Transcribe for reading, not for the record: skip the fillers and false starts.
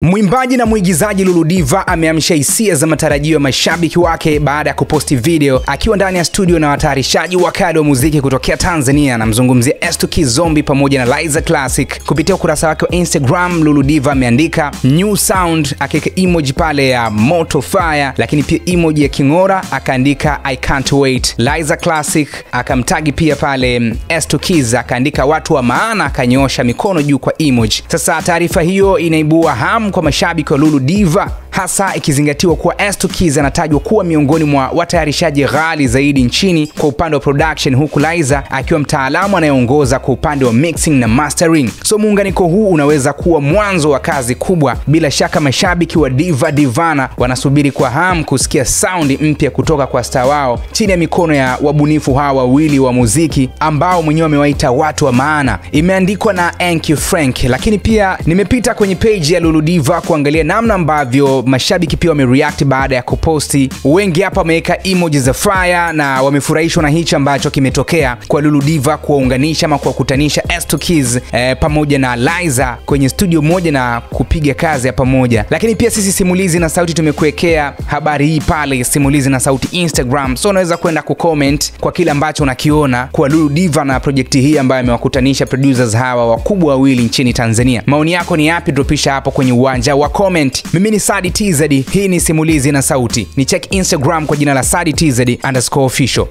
Mwimbaji na mwigizaji Lulu Diva ameamsha hisia za matarajio ya mashabiki wake baada ya kuposti video akiwa ndani ya studio na watayarishaji wakali wa muziki kutokea Tanzania. Namzungumzia S2 Zombie pamoja na Liza Classic. Kupitia ukurasa wake wa Instagram, Lulu Diva ameandika new sound, akaweka emoji pale ya moto fire, lakini pia emoji ya kingora, akaandika I can't wait. Liza Classic akamtagi pia pale S2 akaandika watu wa maana, akanyosha mikono juu kwa emoji. Sasa taarifa hiyo inaibua hamu kwa mashabiki wa Lulu Diva, hasa ikizingatiwa kuwa S2 anatajwa kuwa miongoni mwa watayarishaji ghali zaidi nchini kwa upande wa production, huku Liza akiwa mtaalamu anayeongoza kwa upande wa mixing na mastering. So muunganiko huu unaweza kuwa mwanzo wa kazi kubwa. Bila shaka mashabiki wa Diva Divana wanasubiri kwa hamu kusikia sound mpya kutoka kwa star wao chini ya mikono ya wabunifu hawa wawili wa muziki ambao mwenyewe amewaita watu wa maana. Imeandikwa na Enki Frank. Lakini pia nimepita kwenye page ya Lulu Diva kuangalia namna ambavyo mashabiki pia wamereact baada ya kuposti. Wengi hapa wameweka emoji za fire na wamefurahishwa na hicho ambacho kimetokea kwa Lulu Diva kuwaunganisha ama kuwakutanisha S2 pamoja na Liza kwenye studio moja na kupiga kazi ya pamoja. Lakini pia sisi Simulizi na Sauti tumekuwekea habari hii pale Simulizi na Sauti Instagram, so unaweza kwenda kucomment kwa kile ambacho unakiona kwa Lulu Diva na projekti hii ambayo imewakutanisha producers hawa wakubwa wawili nchini Tanzania. Maoni yako ni yapi? Dropisha hapo kwenye uwanja wa comment. Mimi ni Sadi TZ, hii ni Simulizi na Sauti. Ni check Instagram kwa jina la Sadi TZ_official.